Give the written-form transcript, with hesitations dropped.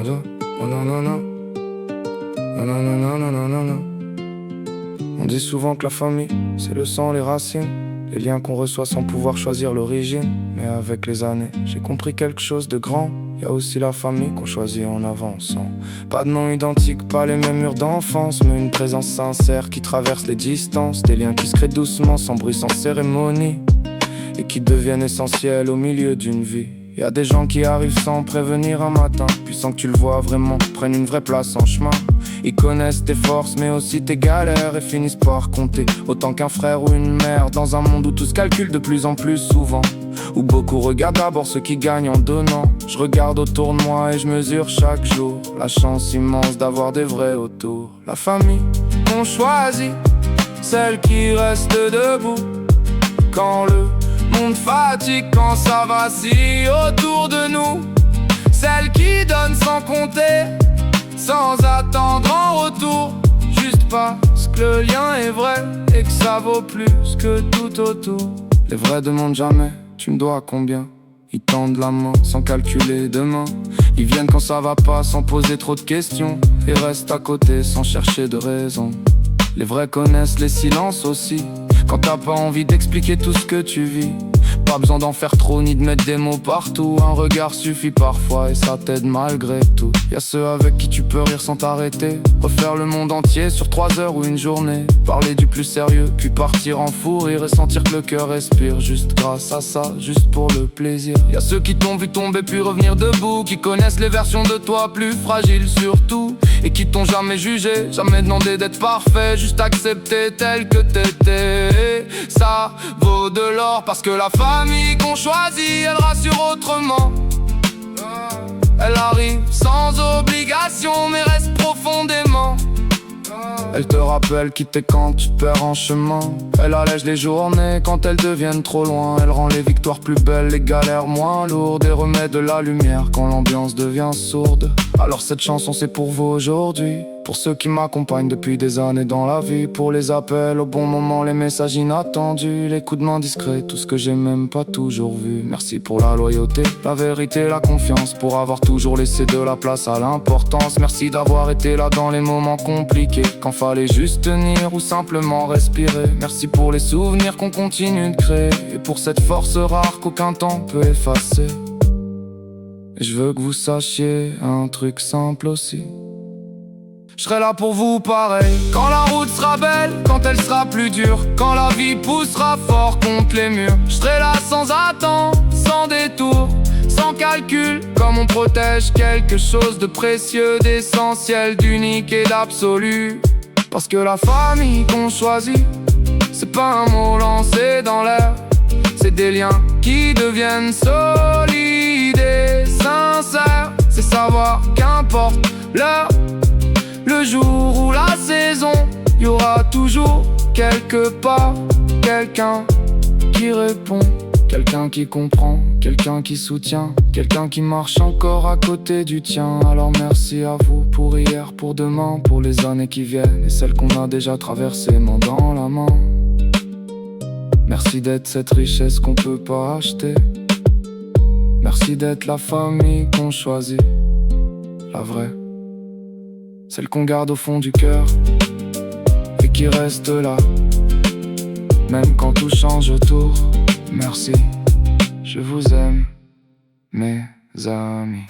Oh non non non. Non non non non non non non non. On dit souvent que la famille, c'est le sang, les racines, les liens qu'on reçoit sans pouvoir choisir l'origine. Mais avec les années, j'ai compris quelque chose de grand. Y a aussi la famille qu'on choisit en avançant. Pas de nom identique, pas les mêmes murs d'enfance, mais une présence sincère qui traverse les distances. Des liens qui se créent doucement, sans bruit, sans cérémonie, et qui deviennent essentiels au milieu d'une vie. Y a des gens qui arrivent sans prévenir un matin, puis sans que tu le vois vraiment, prennent une vraie place en chemin. Ils connaissent tes forces mais aussi tes galères et finissent par compter autant qu'un frère ou une mère. Dans un monde où tout se calcule de plus en plus souvent, où beaucoup regardent d'abord ceux qui gagnent en donnant. Je regarde autour de moi et je mesure chaque jour la chance immense d'avoir des vrais autour. La famille qu'on choisit, celle qui reste debout quand le monde fatigue, quand ça vacille autour de nous. Celle qui donne sans compter, sans attendre en retour, juste parce que le lien est vrai et que ça vaut plus que tout autour. Les vrais demandent jamais tu me dois combien. Ils tendent la main sans calculer demain. Ils viennent quand ça va pas sans poser trop de questions, et restent à côté sans chercher de raison. Les vrais connaissent les silences aussi, quand t'as pas envie d'expliquer tout ce que tu vis. Pas besoin d'en faire trop ni de mettre des mots partout. Un regard suffit parfois et ça t'aide malgré tout. Y'a ceux avec qui tu peux rire sans t'arrêter, refaire le monde entier sur 3 heures ou une journée, parler du plus sérieux puis partir en fou rire et sentir que le cœur respire juste grâce à ça, juste pour le plaisir. Y'a ceux qui t'ont vu tomber puis revenir debout, qui connaissent les versions de toi plus fragiles surtout, et qui t'ont jamais jugé, jamais demandé d'être parfait, juste accepté tel que t'étais. Ça vaut de l'or parce que la famille qu'on choisit, elle rassure autrement. Elle arrive sans obligation mais reste profondément. Elle te rappelle qui t'es quand tu te perds en chemin. Elle allège les journées quand elles deviennent trop loin. Elle rend les victoires plus belles, les galères moins lourdes, et remet de la lumière quand l'ambiance devient sourde. Alors cette chanson c'est pour vous aujourd'hui, pour ceux qui m'accompagnent depuis des années dans la vie, pour les appels au bon moment, les messages inattendus, les coups de main discrets, tout ce que j'ai même pas toujours vu. Merci pour la loyauté, la vérité, la confiance, pour avoir toujours laissé de la place à l'importance. Merci d'avoir été là dans les moments compliqués, quand fallait juste tenir ou simplement respirer. Merci pour les souvenirs qu'on continue de créer, et pour cette force rare qu'aucun temps peut effacer. Et je veux que vous sachiez un truc simple aussi, je serai là pour vous pareil, quand la route sera belle, quand elle sera plus dure, quand la vie poussera fort contre les murs. Je serai là sans attendre, sans détour, sans calcul, comme on protège quelque chose de précieux, d'essentiel, d'unique et d'absolu. Parce que la famille qu'on choisit, c'est pas un mot lancé dans l'air, c'est des liens qui deviennent solides et sincères. C'est savoir qu'importe l'heure, le jour ou la saison, y aura toujours quelque part quelqu'un qui répond, quelqu'un qui comprend, quelqu'un qui soutient, quelqu'un qui marche encore à côté du tien. Alors merci à vous pour hier, pour demain, pour les années qui viennent et celles qu'on a déjà traversées main dans la main. Merci d'être cette richesse qu'on peut pas acheter. Merci d'être la famille qu'on choisit, la vraie, celle qu'on garde au fond du cœur et qui reste là, même quand tout change autour. Merci, je vous aime, mes amis.